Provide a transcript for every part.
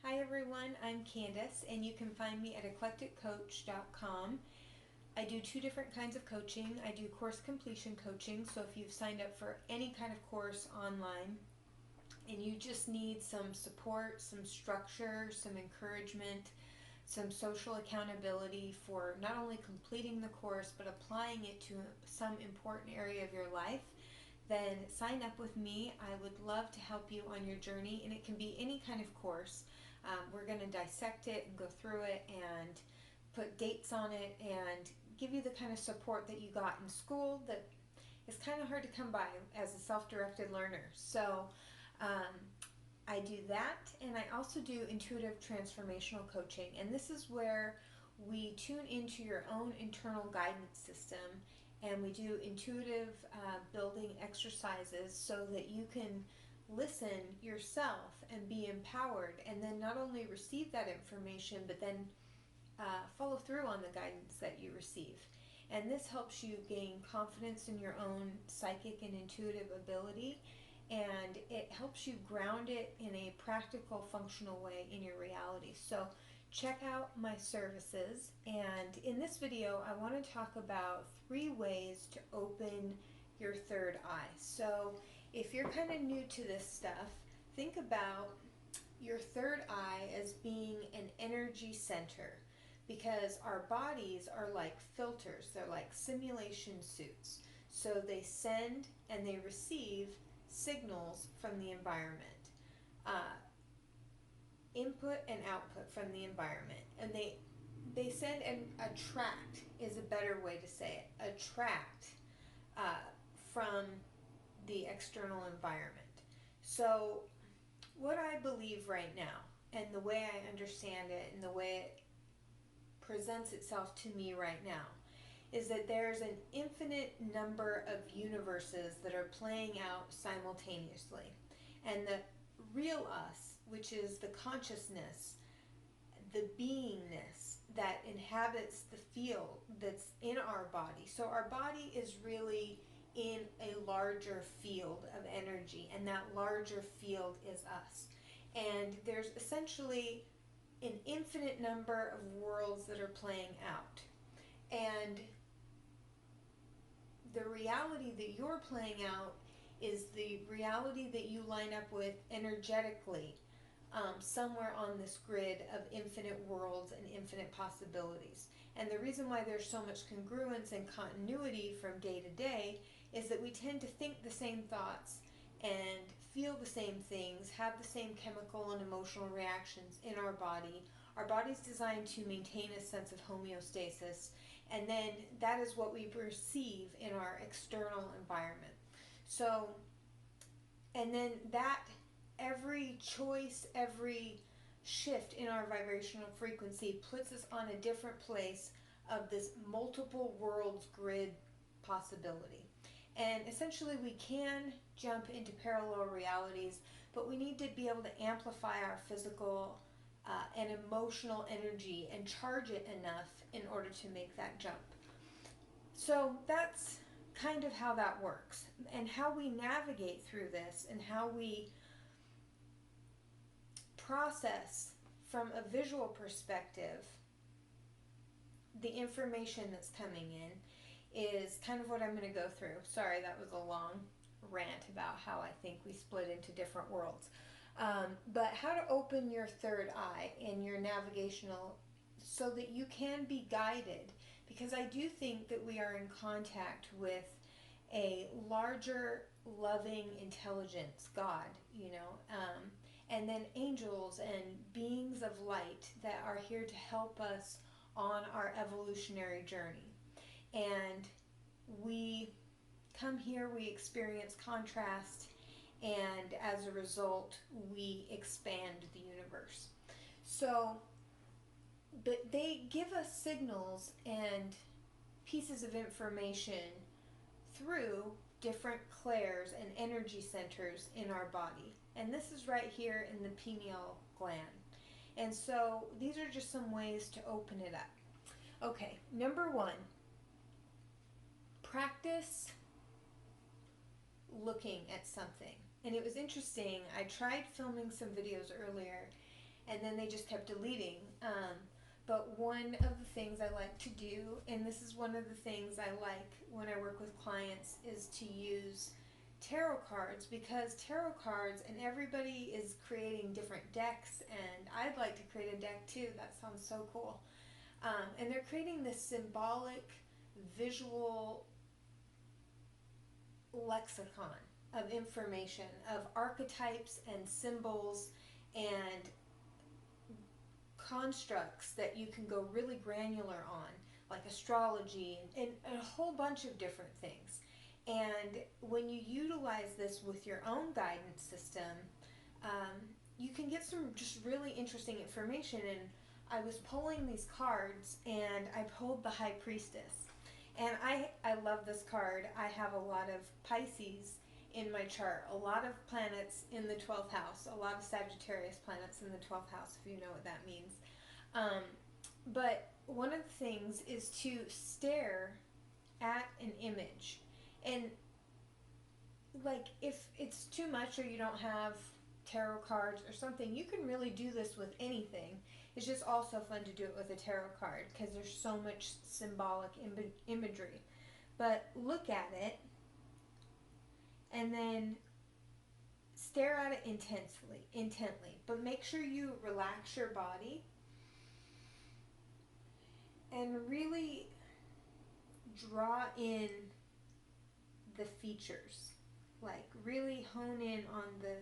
Hi everyone, I'm Candace and you can find me at eclecticcoach.com. I do two different kinds of coaching. I do course completion coaching, so if you've signed up for any kind of course online and you just need some support, some structure, some encouragement, some social accountability for not only completing the course but applying it to some important area of your life, then sign up with me. I would love to help you on your journey, and it can be any kind of course. We're going to dissect it and go through it and put dates on it and give you the kind of support that you got in school that is kind of hard to come by as a self-directed learner. So I do that, and I also do Intuitive Transformational Coaching, and this is where we tune into your own internal guidance system, and we do intuitive building exercises so that you can listen yourself and be empowered, and then not only receive that information but then follow through on the guidance that you receive. And this helps you gain confidence in your own psychic and intuitive ability, and it helps you ground it in a practical, functional way in your reality. So check out my services, and in this video I want to talk about 3 ways to open your third eye. So if you're kind of new to this stuff, think about your third eye as being an energy center, because our bodies are like filters. They're like simulation suits. So they send and they receive signals from the environment, input and output from the environment, and they send and attract is a better way to say it. Attract from the external environment. So what I believe right now, and the way I understand it and the way it presents itself to me right now, is that there's an infinite number of universes that are playing out simultaneously. And the real us, which is the consciousness, the beingness that inhabits the field that's in our body. So our body is really in a larger field of energy, and that larger field is us. And there's essentially an infinite number of worlds that are playing out. And the reality that you're playing out is the reality that you line up with energetically, somewhere on this grid of infinite worlds and infinite possibilities. And the reason why there's so much congruence and continuity from day to day is that we tend to think the same thoughts and feel the same things, have the same chemical and emotional reactions in our body. Our body's designed to maintain a sense of homeostasis, and then that is what we perceive in our external environment. So, and then that every choice, every shift in our vibrational frequency puts us on a different place of this multiple worlds grid possibility. And essentially we can jump into parallel realities, but we need to be able to amplify our physical and emotional energy and charge it enough in order to make that jump. So that's kind of how that works, and how we navigate through this, and how we process from a visual perspective the information that's coming in is kind of what I'm going to go through. Sorry, that was a long rant about how I think we split into different worlds. But how to open your third eye in your navigational so that you can be guided, because I do think that we are in contact with a larger loving intelligence, God, and then angels and beings of light that are here to help us on our evolutionary journey. And we come here, we experience contrast, and as a result we expand the universe. So, but they give us signals and pieces of information through different clairs and energy centers in our body. And this is right here in the pineal gland. And so these are just some ways to open it up. Okay, number 1, practice looking at something. And it was interesting, I tried filming some videos earlier, and then they just kept deleting. But one of the things I like to do, and this is one of the things I like when I work with clients, is to use tarot cards, because tarot cards, and everybody is creating different decks, and I'd like to create a deck too. That sounds so cool. And they're creating this symbolic, visual lexicon of information, of archetypes and symbols and constructs that you can go really granular on, like astrology and a whole bunch of different things. And when you utilize this with your own guidance system, you can get some just really interesting information. And I was pulling these cards, and I pulled the High Priestess. And I love this card. I have a lot of Pisces in my chart, a lot of planets in the 12th house, a lot of Sagittarius planets in the 12th house, if you know what that means. But one of the things is to stare at an image. And like, if it's too much or you don't have tarot cards or something, you can really do this with anything. It's just also fun to do it with a tarot card because there's so much symbolic imagery. But look at it and then stare at it intently. But make sure you relax your body and really draw in the features. Like, really hone in on the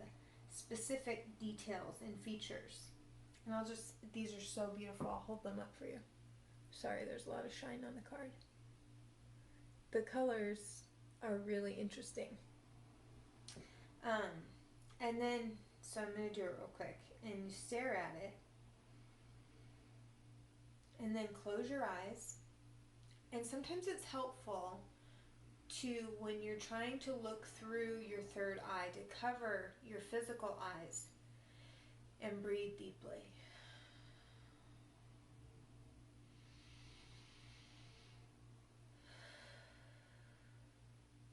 specific details and features. And these are so beautiful. I'll hold them up for you. Sorry, there's a lot of shine on the card. The colors are really interesting. And then, so I'm going to do it real quick. And you stare at it. And then close your eyes. And sometimes it's helpful to, when you're trying to look through your third eye, to cover your physical eyes and breathe deeply.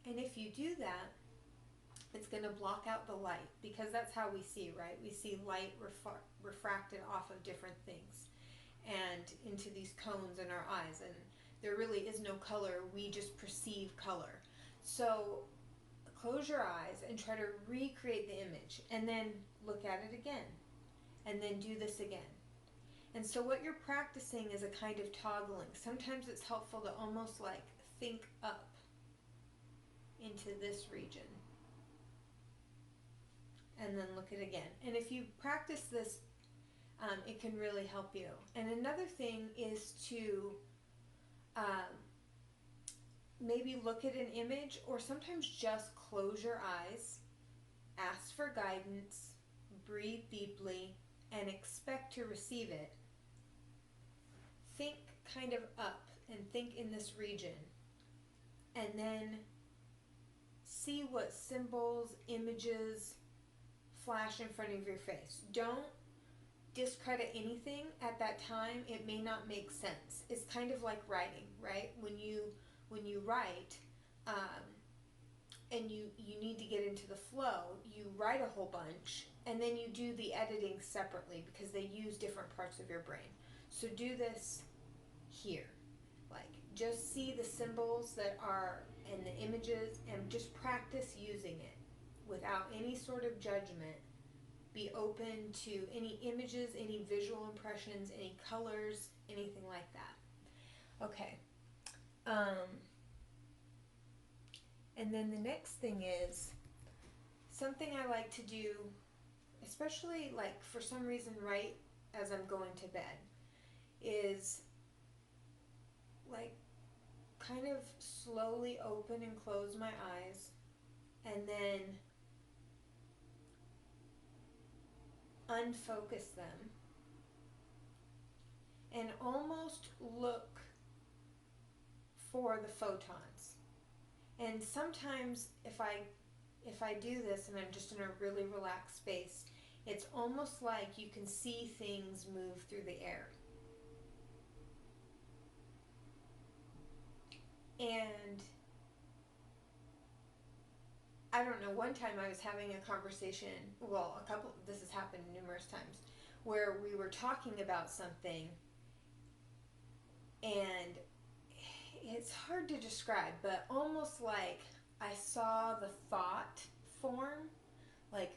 And if you do that, it's going to block out the light, because that's how we see, right? We see light refracted off of different things and into these cones in our eyes, and there really is no color. We just perceive color. So close your eyes and try to recreate the image, and then look at it again, and then do this again. And so what you're practicing is a kind of toggling. Sometimes it's helpful to almost like think up into this region, and then look at it again. And if you practice this, it can really help you. And another thing is to maybe look at an image, or sometimes just close your eyes, ask for guidance, breathe deeply, and expect to receive it. Think kind of up and think in this region, and then see what symbols, images flash in front of your face. Don't discredit anything at that time. It may not make sense. It's kind of like writing, right? When you write, and you need to get into the flow, you write a whole bunch, and then you do the editing separately because they use different parts of your brain. So do this here. Like, just see the symbols that are in the images and just practice using it without any sort of judgment. Be open to any images, any visual impressions, any colors, anything like that. Okay. And then the next thing is something I like to do, especially like for some reason right as I'm going to bed, is like kind of slowly open and close my eyes, and then unfocus them and almost look for the photons. And sometimes if I do this and I'm just in a really relaxed space, it's almost like you can see things move through the air. And I don't know, one time I was having a conversation, well, this has happened numerous times, where we were talking about something, and it's hard to describe, but almost like I saw the thought form, like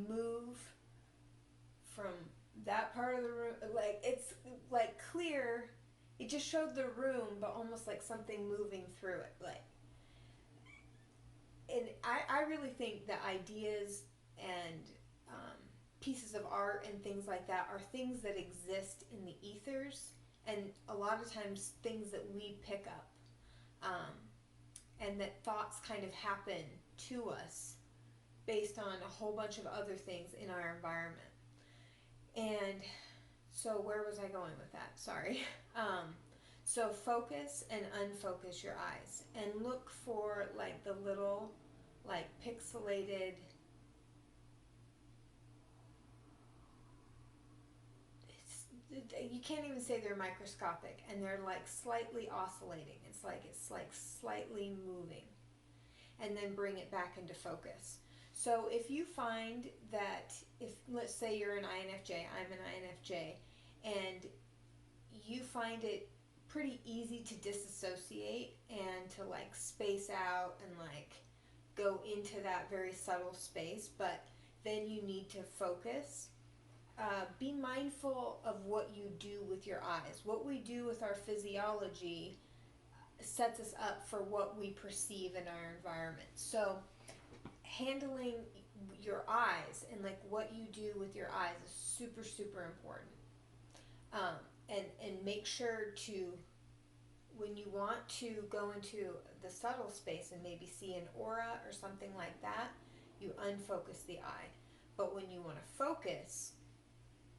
move from that part of the room, like it's like clear. It just showed the room, but almost like something moving through it, like. And I really think that ideas and pieces of art and things like that are things that exist in the ethers, and a lot of times things that we pick up, and that thoughts kind of happen to us based on a whole bunch of other things in our environment. And so where was I going with that? Sorry. So focus and unfocus your eyes and look for like the little like pixelated, you can't even say they're microscopic, and they're like slightly oscillating. It's like slightly moving, and then bring it back into focus. So if you find that, if let's say you're an INFJ, I'm an INFJ, and you find it pretty easy to disassociate and to like space out and like go into that very subtle space, but then you need to focus. Be mindful of what you do with your eyes. What we do with our physiology sets us up for what we perceive in our environment. So handling your eyes and like what you do with your eyes is super, super important. And make sure to, when you want to go into the subtle space and maybe see an aura or something like that, you unfocus the eye. But when you want to focus,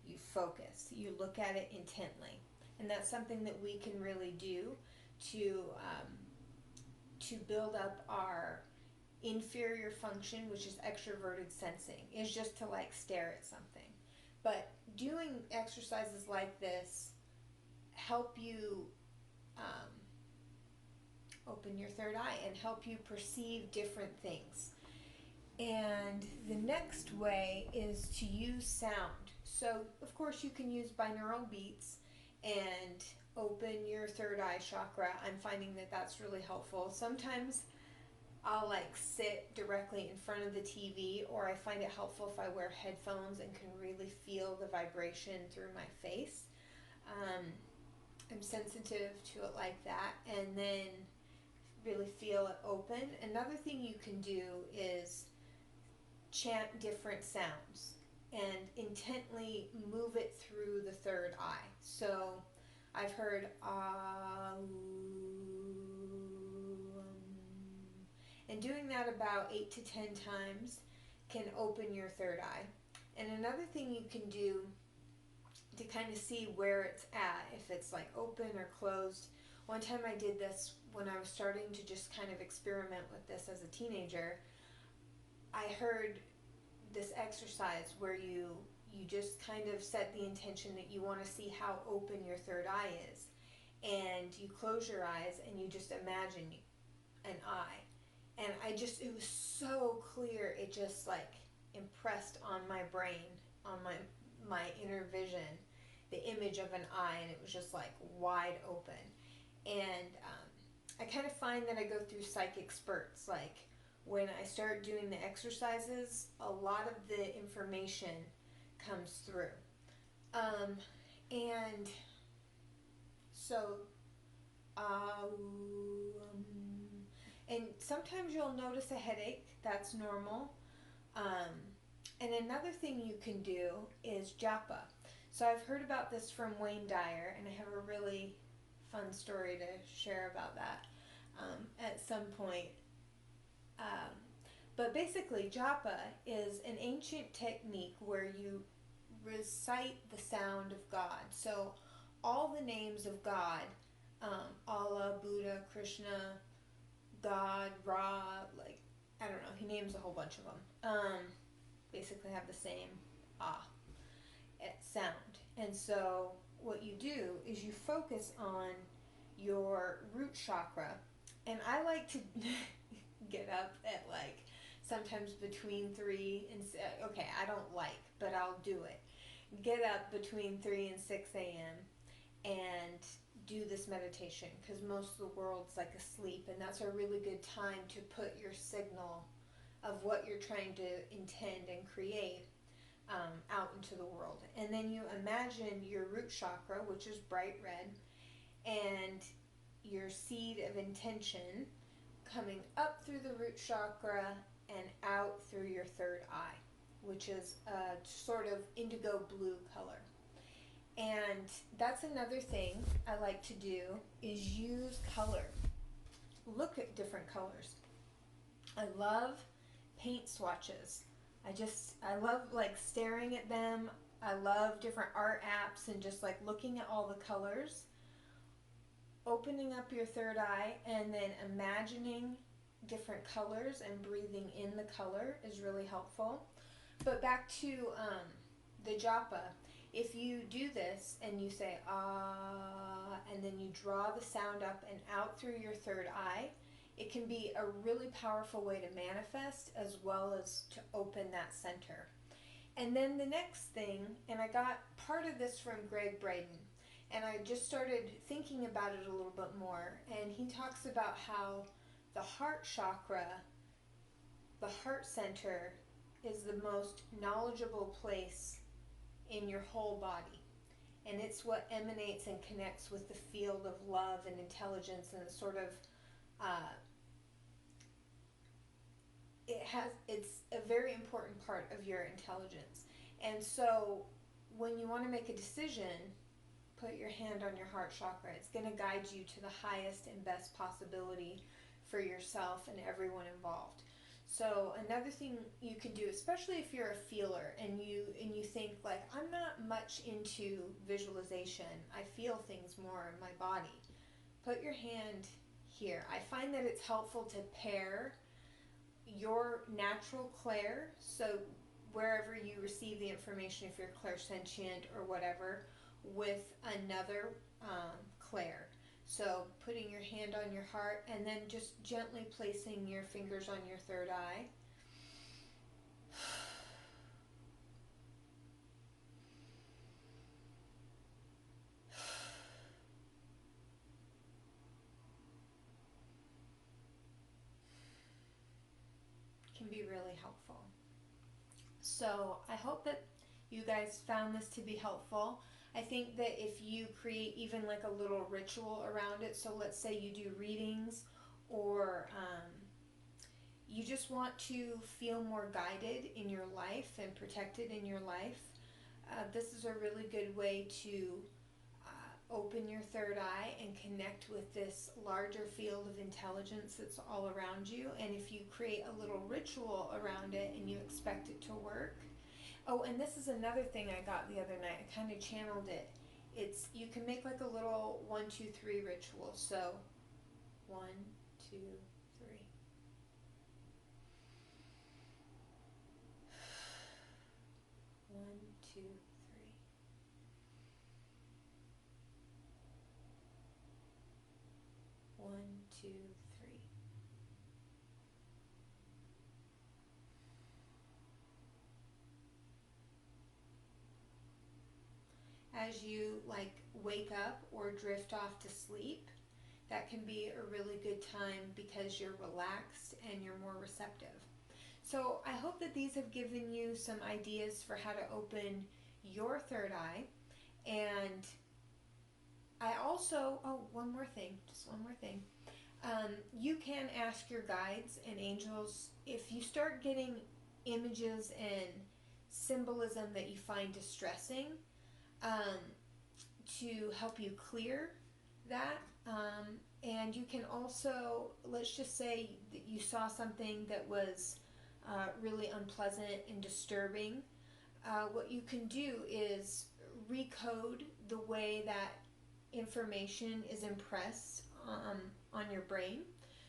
you focus. You look at it intently. And that's something that we can really do to build up our inferior function, which is extroverted sensing, is just to like stare at something. But doing exercises like this help you open your third eye and help you perceive different things. And the next way is to use sound. So of course you can use binaural beats and open your third eye chakra. I'm finding that that's really helpful. Sometimes I'll like sit directly in front of the TV, or I find it helpful if I wear headphones and can really feel the vibration through my face. I'm sensitive to it like that, and then really feel it open. Another thing you can do is chant different sounds and intently move it through the third eye. So I've heard and doing that about 8 to 10 times can open your third eye. And another thing you can do to kind of see where it's at, if it's like open or closed. One time I did this when I was starting to just kind of experiment with this as a teenager. I heard this exercise where you just kind of set the intention that you want to see how open your third eye is, and you close your eyes and you just imagine an eye, and it was so clear, it just like impressed on my brain, on my inner vision, the image of an eye, and it was just like wide open. And I kind of find that I go through psychic spurts, like when I start doing the exercises, a lot of the information comes through. And so, and sometimes you'll notice a headache. That's normal. And another thing you can do is Joppa. So I've heard about this from Wayne Dyer, and I have a really fun story to share about that at some point. But basically, Joppa is an ancient technique where you recite the sound of God. So all the names of God, Allah, Buddha, Krishna, God, Ra, like, I don't know, he names a whole bunch of them. Basically have the same sound. And so what you do is you focus on your root chakra. And I like to get up at like sometimes between 3 and 6. Okay, I don't like, but I'll do it. get up between 3 and 6 a.m. and do this meditation, because most of the world's like asleep, and that's a really good time to put your signal of what you're trying to intend and create out into the world. And then you imagine your root chakra, which is bright red, and your seed of intention coming up through the root chakra and out through your third eye, which is a sort of indigo blue color. And that's another thing I like to do, is use color. Look at different colors. I love paint swatches. I love like staring at them. I love different art apps and just like looking at all the colors. Opening up your third eye and then imagining different colors and breathing in the color is really helpful. But back to the Joppa. If you do this and you say ah, and then you draw the sound up and out through your third eye, it can be a really powerful way to manifest as well as to open that center. And then the next thing, and I got part of this from Greg Braden, and I just started thinking about it a little bit more, and he talks about how the heart chakra, the heart center, is the most knowledgeable place in your whole body. And it's what emanates and connects with the field of love and intelligence, and it's sort of it's a very important part of your intelligence. And so when you want to make a decision, put your hand on your heart chakra. It's going to guide you to the highest and best possibility for yourself and everyone involved. So another thing you can do, especially if you're a feeler and you think like, I'm not much into visualization, I feel things more in my body, put your hand here. I find that it's helpful to pair your natural clair, so wherever you receive the information, if you're clairsentient or whatever, with another clair. So putting your hand on your heart and then just gently placing your fingers on your third eye. Can be really helpful. So I hope that you guys found this to be helpful. I think that if you create even like a little ritual around it, so let's say you do readings, or you just want to feel more guided in your life and protected in your life, this is a really good way to open your third eye and connect with this larger field of intelligence that's all around you. And if you create a little ritual around it and you expect it to work. Oh, and this is another thing I got the other night. I kind of channeled it. It's, you can make like a little 1, 2, 3 ritual. So 1, 2, 3. 1, 2, 3. 1, 2, 3. As you like wake up or drift off to sleep, that can be a really good time because you're relaxed and you're more receptive. So I hope that these have given you some ideas for how to open your third eye. And I also, one more thing. You can ask your guides and angels, if you start getting images and symbolism that you find distressing, to help you clear that. And you can also, let's just say that you saw something that was really unpleasant and disturbing. What you can do is recode the way that information is impressed on your brain.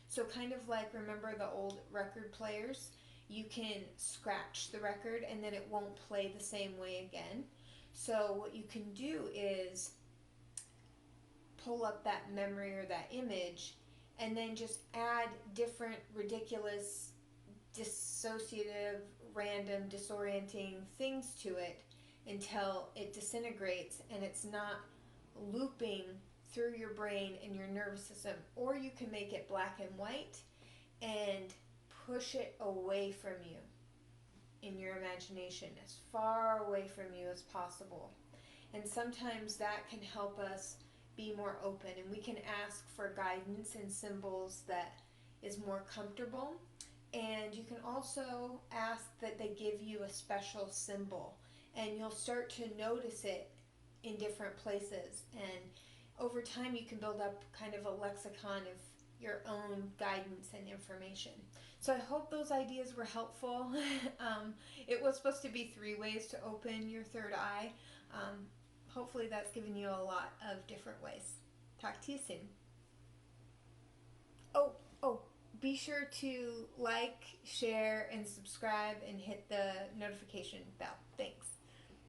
So kind of like, remember the old record players? You can scratch the record and then it won't play the same way again. So what you can do is pull up that memory or that image and then just add different ridiculous, dissociative, random, disorienting things to it until it disintegrates and it's not looping through your brain and your nervous system. Or you can make it black and white and push it away from you in your imagination, as far away from you as possible. And sometimes that can help us be more open, and we can ask for guidance and symbols that is more comfortable. And you can also ask that they give you a special symbol, and you'll start to notice it in different places. And over time you can build up kind of a lexicon of your own guidance and information. So I hope those ideas were helpful. It was supposed to be 3 ways to open your third eye. Hopefully that's given you a lot of different ways. Talk to you soon. Oh, be sure to like, share, and subscribe, and hit the notification bell. Thanks.